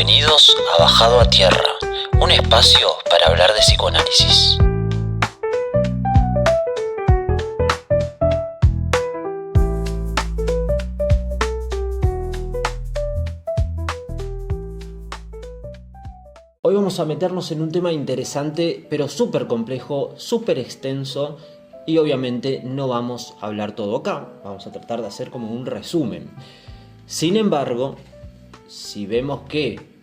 Bienvenidos a Bajado a Tierra, un espacio para hablar de psicoanálisis. Hoy vamos a meternos en un tema interesante, pero súper complejo, súper extenso, y obviamente no vamos a hablar todo acá, vamos a tratar de hacer como un resumen. Sin embargo, si vemos que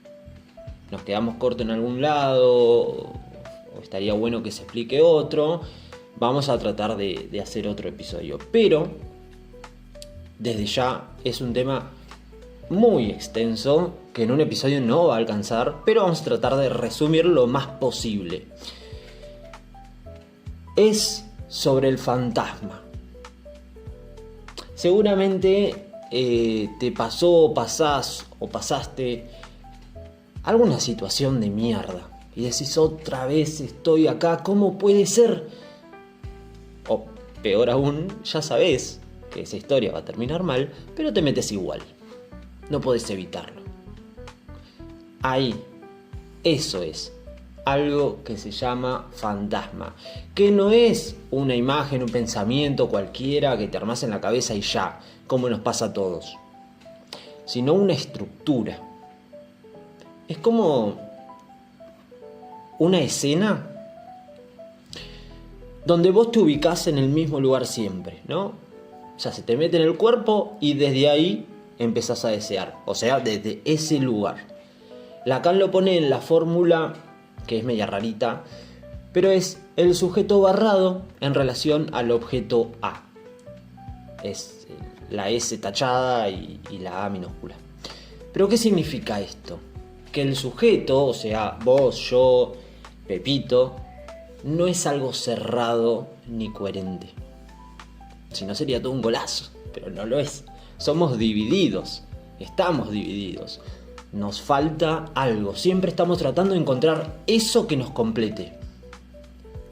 nos quedamos cortos en algún lado, o estaría bueno que se explique otro, vamos a tratar de hacer otro episodio. Pero, desde ya, es un tema muy extenso, que en un episodio no va a alcanzar, pero vamos a tratar de resumir lo más posible. Es sobre el fantasma. Seguramente te pasó, pasás o pasaste alguna situación de mierda y decís: otra vez estoy acá, ¿cómo puede ser? O peor aún, ya sabés que esa historia va a terminar mal, pero te metes igual. No podés evitarlo. Ahí, eso es algo que se llama fantasma, que no es una imagen, un pensamiento cualquiera que te armás en la cabeza y ya, como nos pasa a todos, sino una estructura. Es como una escena donde vos te ubicás en el mismo lugar siempre, ¿no? O sea, se te mete en el cuerpo y desde ahí empezás a desear, o sea, desde ese lugar. Lacan lo pone en la fórmula, que es media rarita, pero es el sujeto barrado en relación al objeto A. Es la S tachada y la A minúscula. ¿Pero qué significa esto? Que el sujeto, o sea, vos, yo, Pepito, no es algo cerrado ni coherente. Si no sería todo un golazo, pero no lo es. Somos divididos, estamos divididos. Nos falta algo, siempre estamos tratando de encontrar eso que nos complete.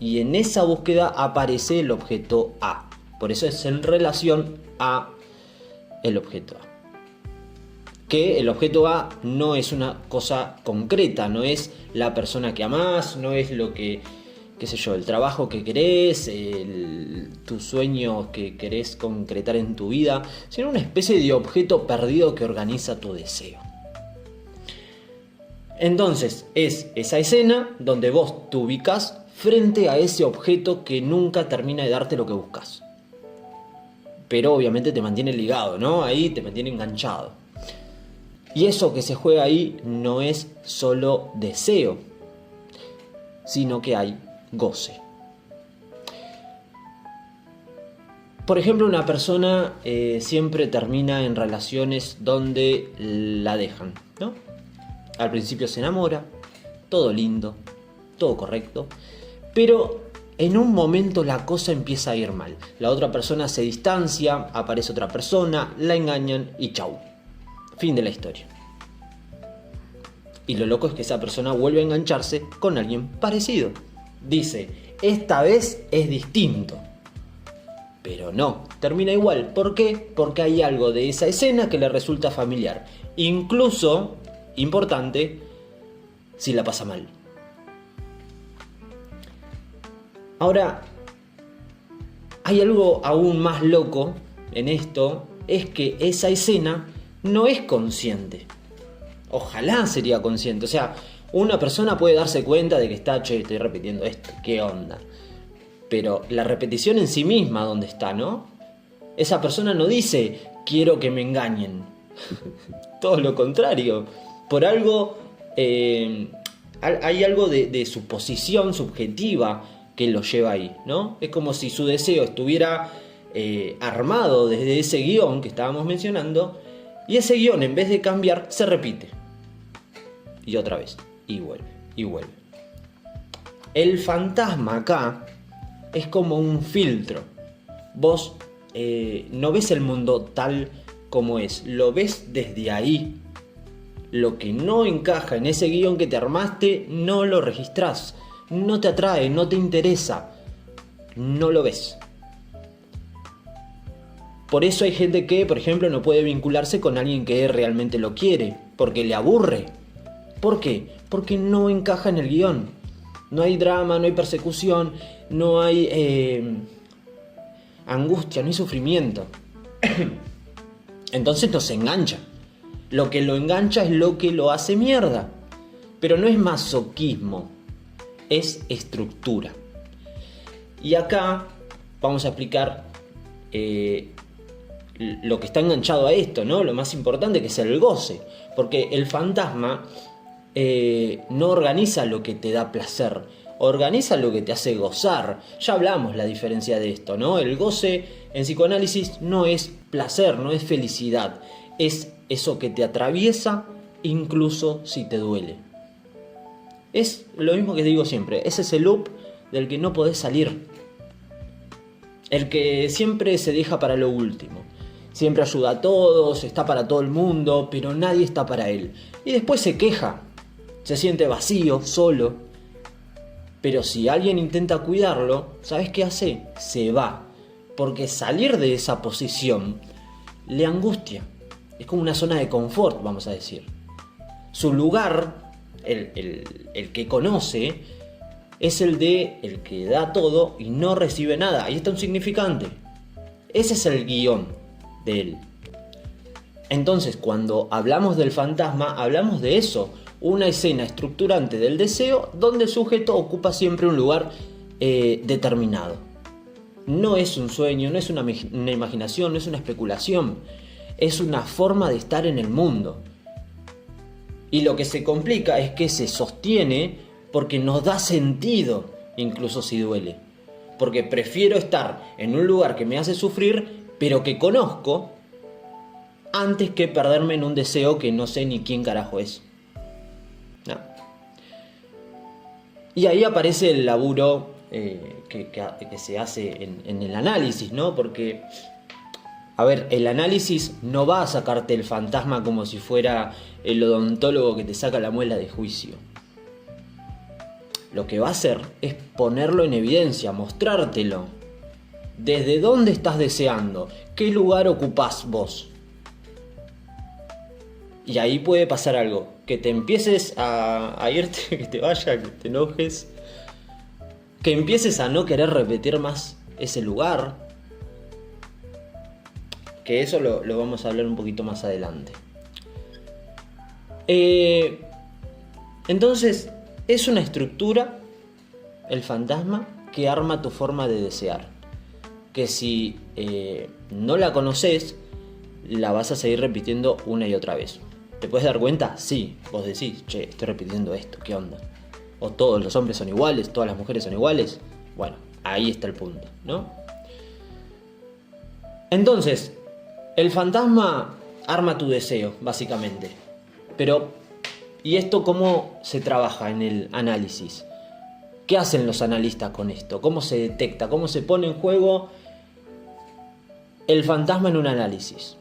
Y en esa búsqueda aparece el objeto A. Por eso es en relación a el objeto A. Que el objeto A no es una cosa concreta, no es la persona que amás, no es lo que, qué sé yo, el trabajo que querés, tu sueño que querés concretar en tu vida, sino una especie de objeto perdido que organiza tu deseo. Entonces es esa escena donde vos te ubicás frente a ese objeto que nunca termina de darte lo que buscas. Pero obviamente te mantiene ligado, ¿no? Ahí te mantiene enganchado. Y eso que se juega ahí no es solo deseo, sino que hay goce. Por ejemplo, una persona siempre termina en relaciones donde la dejan, ¿no? Al principio se enamora, todo lindo, todo correcto, pero en un momento la cosa empieza a ir mal. La otra persona se distancia, aparece otra persona, la engañan y chau. Fin de la historia. Y lo loco es que esa persona vuelve a engancharse con alguien parecido. Dice: esta vez es distinto. Pero no, termina igual. ¿Por qué? Porque hay algo de esa escena que le resulta familiar. Incluso, importante, si la pasa mal. Ahora, hay algo aún más loco en esto, es que esa escena no es consciente. Ojalá sería consciente. O sea, una persona puede darse cuenta de que estoy repitiendo esto, ¿qué onda? Pero la repetición en sí misma, ¿dónde está, no? Esa persona no dice: quiero que me engañen. Todo lo contrario. Por algo, hay algo de su posición subjetiva que lo lleva ahí, ¿no? Es como si su deseo estuviera armado desde ese guión que estábamos mencionando, y ese guión, en vez de cambiar, se repite. Y otra vez, y vuelve, y vuelve. El fantasma acá es como un filtro. Vos no ves el mundo tal como es, lo ves desde ahí. Lo que no encaja en ese guión que te armaste, no lo registrás, no te atrae, no te interesa, no lo ves. Por eso hay gente que, por ejemplo, no puede vincularse con alguien que realmente lo quiere, porque le aburre. ¿Por qué? Porque no encaja en el guión. No hay drama, no hay persecución, no hay angustia, no hay sufrimiento. Entonces nos engancha. Lo que lo engancha es lo que lo hace mierda. Pero no es masoquismo, es estructura. Y acá vamos a explicar lo que está enganchado a esto, ¿no? Lo más importante, que es el goce. Porque el fantasma no organiza lo que te da placer, organiza lo que te hace gozar. Ya hablamos la diferencia de esto, ¿no? El goce en psicoanálisis no es placer, no es felicidad. Es eso que te atraviesa incluso si te duele. Es lo mismo que digo siempre, ese es el loop del que no podés salir. El que siempre se deja para lo último. Siempre ayuda a todos, está para todo el mundo, pero nadie está para él. Y después se queja, se siente vacío, solo. Pero si alguien intenta cuidarlo, ¿sabes qué hace? Se va. Porque salir de esa posición le angustia. Es como una zona de confort, vamos a decir. Su lugar, el que conoce, es el de el que da todo y no recibe nada. Ahí está un significante. Ese es el guión de él. Entonces, cuando hablamos del fantasma, hablamos de eso. Una escena estructurante del deseo donde el sujeto ocupa siempre un lugar determinado. No es un sueño, no es una imaginación, no es una especulación. Es una forma de estar en el mundo. Y lo que se complica es que se sostiene porque nos da sentido, incluso si duele. Porque prefiero estar en un lugar que me hace sufrir, pero que conozco, antes que perderme en un deseo que no sé ni quién carajo es. No. Y ahí aparece el laburo que se hace en el análisis, ¿no? Porque, a ver, el análisis no va a sacarte el fantasma como si fuera el odontólogo que te saca la muela de juicio. Lo que va a hacer es ponerlo en evidencia, mostrártelo. ¿Desde dónde estás deseando? ¿Qué lugar ocupás vos? Y ahí puede pasar algo. Que te empieces a irte, que te vaya, que te enojes. Que empieces a no querer repetir más ese lugar. Que eso lo vamos a hablar un poquito más adelante. Entonces, es una estructura, el fantasma, que arma tu forma de desear. Que si no la conoces, la vas a seguir repitiendo una y otra vez. ¿Te puedes dar cuenta? Sí, vos decís, che, estoy repitiendo esto, ¿qué onda? O todos los hombres son iguales, todas las mujeres son iguales. Bueno, ahí está el punto, ¿no? Entonces, el fantasma arma tu deseo, básicamente. Pero, ¿y esto cómo se trabaja en el análisis? ¿Qué hacen los analistas con esto? ¿Cómo se detecta? ¿Cómo se pone en juego el fantasma en un análisis?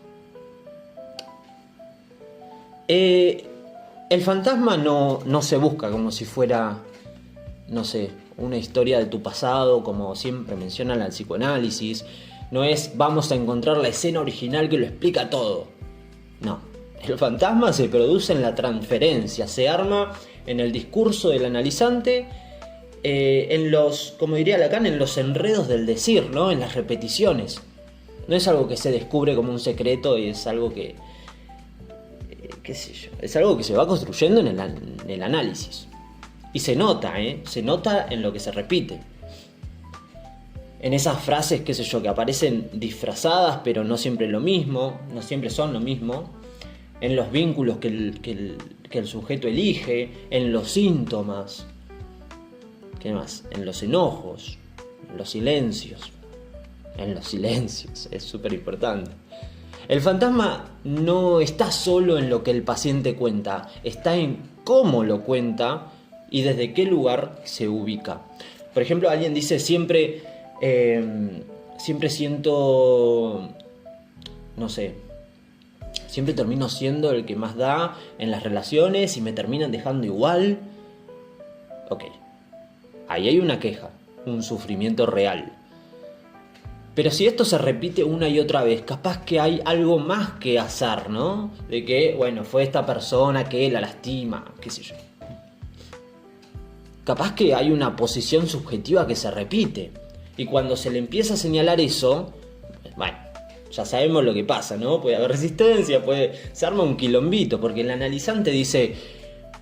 El fantasma no se busca como si fuera, no sé, una historia de tu pasado, como siempre mencionan al psicoanálisis. No es vamos a encontrar la escena original que lo explica todo. No, el fantasma se produce en la transferencia, se arma en el discurso del analizante, en los, como diría Lacan, en los enredos del decir, ¿no? En las repeticiones. No es algo que se descubre como un secreto y es algo que qué sé yo, es algo que se va construyendo en el análisis. Y se nota, se nota en lo que se repite. En esas frases, qué sé yo, que aparecen disfrazadas, pero no siempre lo mismo, no siempre son lo mismo. En los vínculos que el sujeto elige, en los síntomas. ¿Qué más? En los enojos, en los silencios. En los silencios, es súper importante. El fantasma no está solo en lo que el paciente cuenta, está en cómo lo cuenta y desde qué lugar se ubica. Por ejemplo, alguien dice siempre siento, no sé, siempre termino siendo el que más da en las relaciones y me terminan dejando igual. Ok, ahí hay una queja, un sufrimiento real. Pero si esto se repite una y otra vez, capaz que hay algo más que hacer, ¿no? De que, bueno, fue esta persona que la lastima, qué sé yo. Capaz que hay una posición subjetiva que se repite. Y cuando se le empieza a señalar eso, bueno, ya sabemos lo que pasa, ¿no? Puede haber resistencia, se arma un quilombito, porque el analizante dice,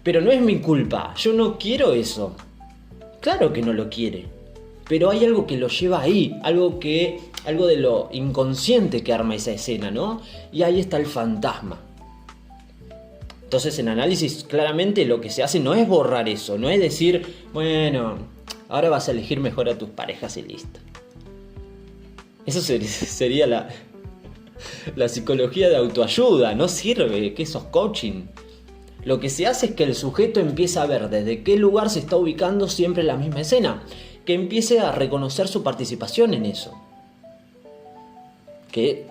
pero no es mi culpa, yo no quiero eso. Claro que no lo quiere, pero hay algo que lo lleva ahí, algo de lo inconsciente que arma esa escena, ¿no? Y ahí está el fantasma. Entonces en análisis claramente lo que se hace no es borrar eso, no es decir, bueno, ahora vas a elegir mejor a tus parejas y listo. Eso sería la psicología de autoayuda, no sirve, que eso es coaching. Lo que se hace es que el sujeto empiece a ver desde qué lugar se está ubicando siempre en la misma escena, que empiece a reconocer su participación en eso. Que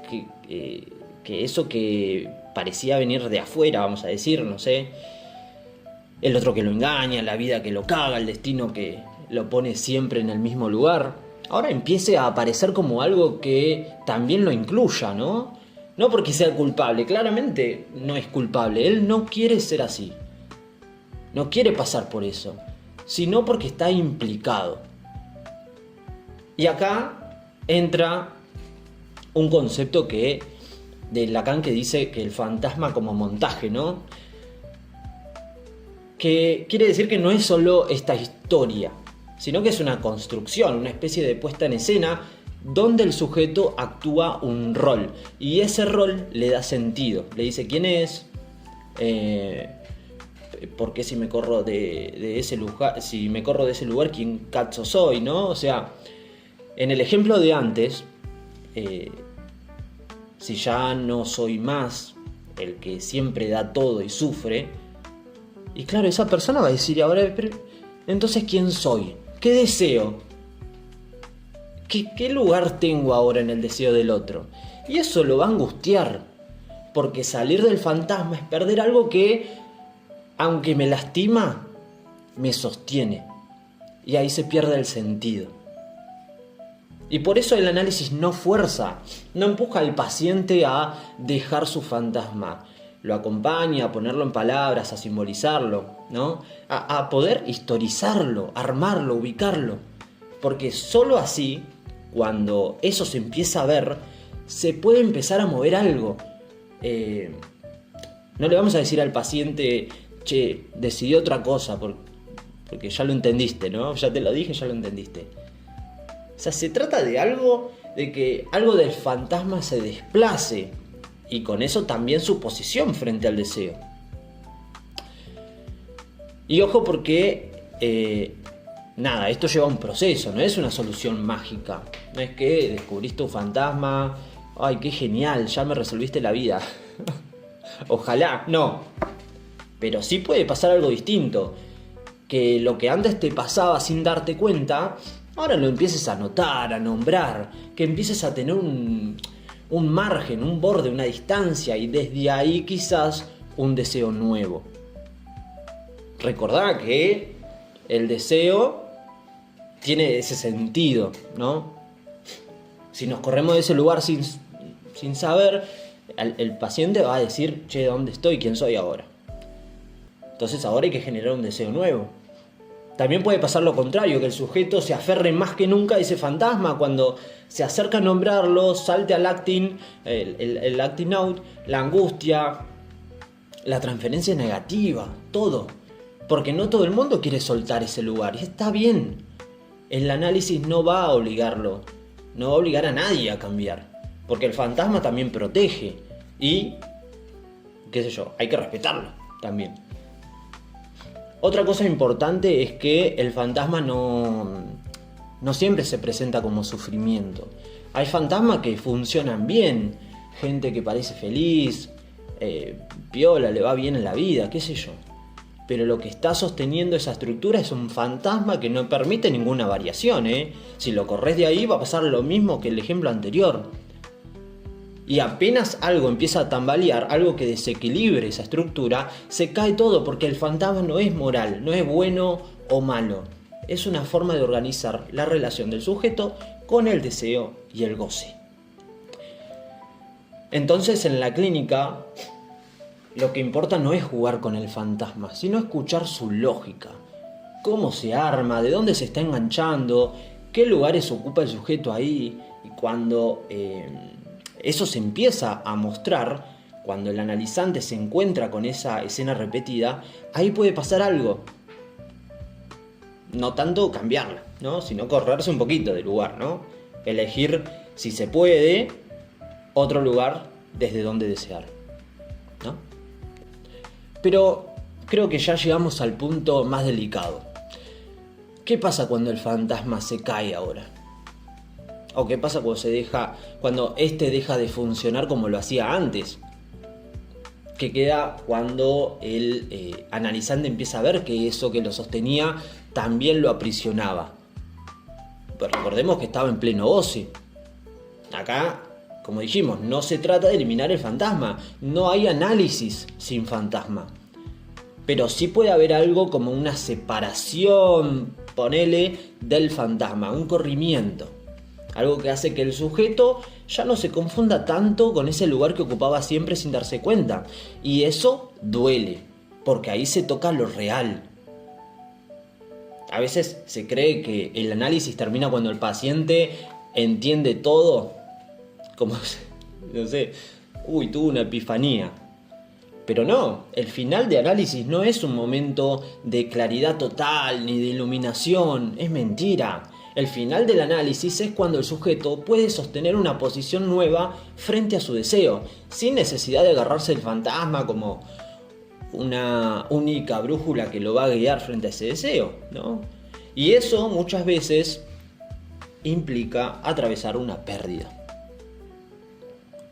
eso que parecía venir de afuera, vamos a decir, no sé, el otro que lo engaña, la vida que lo caga, el destino que lo pone siempre en el mismo lugar, ahora empiece a aparecer como algo que también lo incluya, ¿no? No porque sea culpable, claramente no es culpable, él no quiere ser así, no quiere pasar por eso, sino porque está implicado. Y acá entra un concepto de Lacan que dice que el fantasma como montaje, ¿no? Que quiere decir que no es solo esta historia, sino que es una construcción, una especie de puesta en escena donde el sujeto actúa un rol y ese rol le da sentido, le dice quién es, por qué si me corro de ese lugar, quién cazzo soy, ¿no? O sea, en el ejemplo de antes, si ya no soy más el que siempre da todo y sufre, y claro, esa persona va a decir ahora, pero, entonces ¿quién soy? ¿Qué deseo? ¿Qué lugar tengo ahora en el deseo del otro? Y eso lo va a angustiar, porque salir del fantasma es perder algo que, aunque me lastima, me sostiene. Y ahí se pierde el sentido. Y por eso el análisis no fuerza, no empuja al paciente a dejar su fantasma. Lo acompaña a ponerlo en palabras, a simbolizarlo, ¿no? A poder historizarlo, armarlo, ubicarlo. Porque solo así, cuando eso se empieza a ver, se puede empezar a mover algo. No le vamos a decir al paciente, che, decidí otra cosa, porque ya lo entendiste, ¿no? Ya te lo dije, ya lo entendiste. O sea, se trata de algo, de que algo del fantasma se desplace y con eso también su posición frente al deseo. Y ojo porque, esto lleva un proceso, no es una solución mágica. No es que descubriste un fantasma, ay, qué genial, ya me resolviste la vida. Ojalá, no. Pero sí puede pasar algo distinto. Que lo que antes te pasaba sin darte cuenta, ahora lo empieces a notar, a nombrar, que empieces a tener un margen, un borde, una distancia y desde ahí quizás un deseo nuevo. Recordá que el deseo tiene ese sentido, ¿no? Si nos corremos de ese lugar sin saber, el paciente va a decir, che, ¿dónde estoy? ¿Quién soy ahora? Entonces ahora hay que generar un deseo nuevo. También puede pasar lo contrario, que el sujeto se aferre más que nunca a ese fantasma cuando se acerca a nombrarlo, salte al acting, el acting out, la angustia, la transferencia negativa, todo. Porque no todo el mundo quiere soltar ese lugar y está bien. El análisis no va a obligarlo, no va a obligar a nadie a cambiar. Porque el fantasma también protege y, qué sé yo, hay que respetarlo también. Otra cosa importante es que el fantasma no siempre se presenta como sufrimiento. Hay fantasmas que funcionan bien, gente que parece feliz, piola, le va bien en la vida, qué sé yo. Pero lo que está sosteniendo esa estructura es un fantasma que no permite ninguna variación, ¿eh? Si lo corres de ahí va a pasar lo mismo que el ejemplo anterior. Y apenas algo empieza a tambalear, algo que desequilibre esa estructura, se cae todo porque el fantasma no es moral, no es bueno o malo. Es una forma de organizar la relación del sujeto con el deseo y el goce. Entonces en la clínica lo que importa no es jugar con el fantasma, sino escuchar su lógica. Cómo se arma, de dónde se está enganchando, qué lugares ocupa el sujeto ahí. Y cuando eso se empieza a mostrar, cuando el analizante se encuentra con esa escena repetida, ahí puede pasar algo. No tanto cambiarla, ¿no? Sino correrse un poquito del lugar, ¿no? Elegir, si se puede, otro lugar desde donde desear, ¿no? Pero creo que ya llegamos al punto más delicado. ¿Qué pasa cuando el fantasma se cae ahora? ¿O qué pasa cuando este deja de funcionar como lo hacía antes? ¿Qué queda cuando el analizante empieza a ver que eso que lo sostenía también lo aprisionaba? Pues recordemos que estaba en pleno goce. Acá, como dijimos, no se trata de eliminar el fantasma. No hay análisis sin fantasma. Pero sí puede haber algo como una separación, ponele, del fantasma, un corrimiento. Algo que hace que el sujeto ya no se confunda tanto con ese lugar que ocupaba siempre sin darse cuenta. Y eso duele, porque ahí se toca lo real. A veces se cree que el análisis termina cuando el paciente entiende todo. Como, no sé, tuvo una epifanía. Pero no, el final de análisis no es un momento de claridad total ni de iluminación, es mentira. El final del análisis es cuando el sujeto puede sostener una posición nueva frente a su deseo, sin necesidad de agarrarse el fantasma como una única brújula que lo va a guiar frente a ese deseo, ¿no? Y eso muchas veces implica atravesar una pérdida.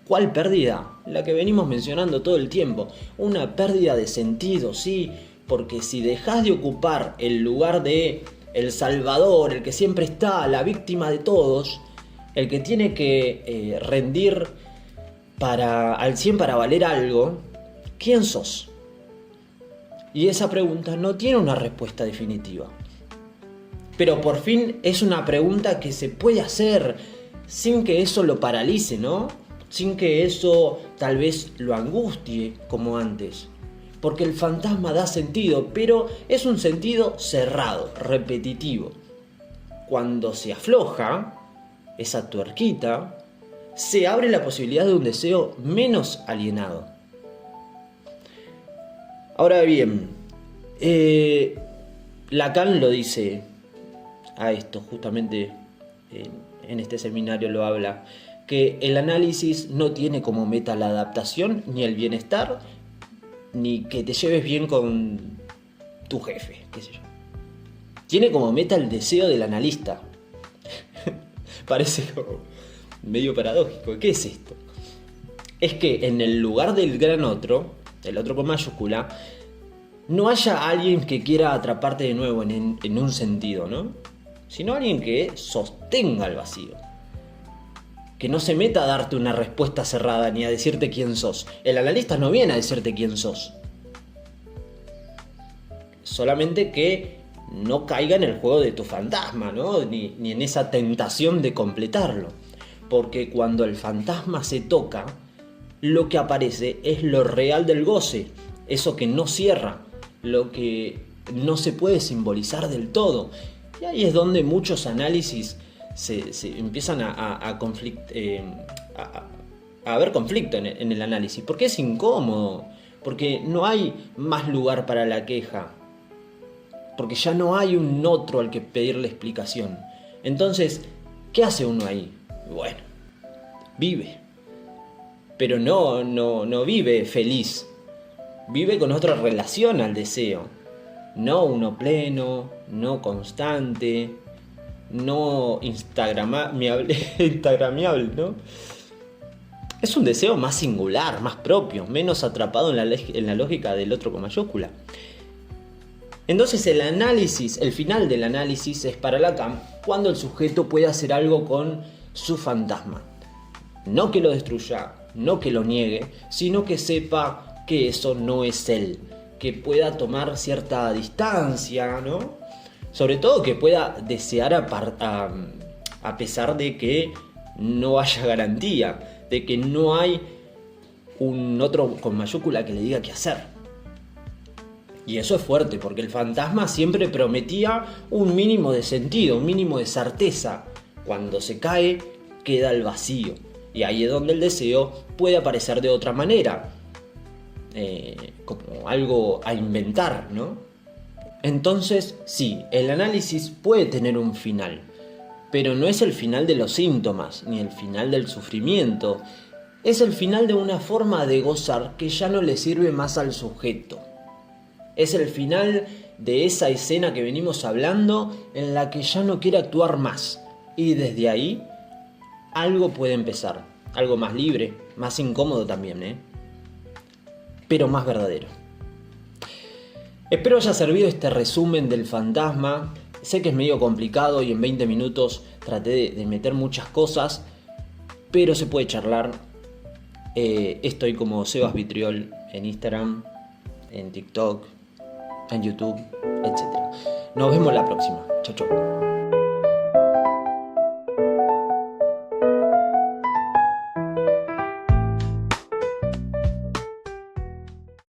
¿Cuál pérdida? La que venimos mencionando todo el tiempo. Una pérdida de sentido, sí, porque si dejas de ocupar el lugar de el salvador, el que siempre está, la víctima de todos, el que tiene que rendir al 100 para valer algo, ¿quién sos? Y esa pregunta no tiene una respuesta definitiva. Pero por fin es una pregunta que se puede hacer sin que eso lo paralice, ¿no? Sin que eso tal vez lo angustie como antes. Porque el fantasma da sentido, pero es un sentido cerrado, repetitivo. Cuando se afloja esa tuerquita, se abre la posibilidad de un deseo menos alienado. Ahora bien, Lacan lo dice a esto, justamente en este seminario lo habla, que el análisis no tiene como meta la adaptación ni el bienestar, ni que te lleves bien con tu jefe, qué sé yo. Tiene como meta el deseo del analista. Parece como medio paradójico. ¿Qué es esto? Es que en el lugar del gran otro, el otro con mayúscula, no haya alguien que quiera atraparte de nuevo en un sentido, ¿no? Sino alguien que sostenga el vacío. Que no se meta a darte una respuesta cerrada ni a decirte quién sos. El analista no viene a decirte quién sos. Solamente que no caiga en el juego de tu fantasma, ¿no? Ni en esa tentación de completarlo. Porque cuando el fantasma se toca, lo que aparece es lo real del goce. Eso que no cierra. Lo que no se puede simbolizar del todo. Y ahí es donde muchos análisis se empiezan a haber conflicto en el análisis, porque es incómodo, porque no hay más lugar para la queja, porque ya no hay un otro al que pedirle explicación. Entonces, ¿qué hace uno ahí? Bueno, vive, pero no vive feliz, vive con otra relación al deseo, no uno pleno, no constante, no instagramiable, ¿no? Es un deseo más singular, más propio, menos atrapado en la lógica del otro con mayúscula. Entonces el final del análisis es para Lacan cuando el sujeto puede hacer algo con su fantasma. No que lo destruya, no que lo niegue, sino que sepa que eso no es él, que pueda tomar cierta distancia, ¿no? Sobre todo que pueda desear a pesar de que no haya garantía, de que no hay un otro con mayúscula que le diga qué hacer. Y eso es fuerte, porque el fantasma siempre prometía un mínimo de sentido, un mínimo de certeza. Cuando se cae, queda el vacío. Y ahí es donde el deseo puede aparecer de otra manera, como algo a inventar, ¿no? Entonces, sí, el análisis puede tener un final, pero no es el final de los síntomas, ni el final del sufrimiento. Es el final de una forma de gozar que ya no le sirve más al sujeto. Es el final de esa escena que venimos hablando en la que ya no quiere actuar más. Y desde ahí, algo puede empezar. Algo más libre, más incómodo también, pero más verdadero. Espero haya servido este resumen del fantasma. Sé que es medio complicado y en 20 minutos traté de meter muchas cosas, pero se puede charlar. Estoy como Sebas Vitriol en Instagram, en TikTok, en YouTube, etc. Nos vemos la próxima. Chau, chau.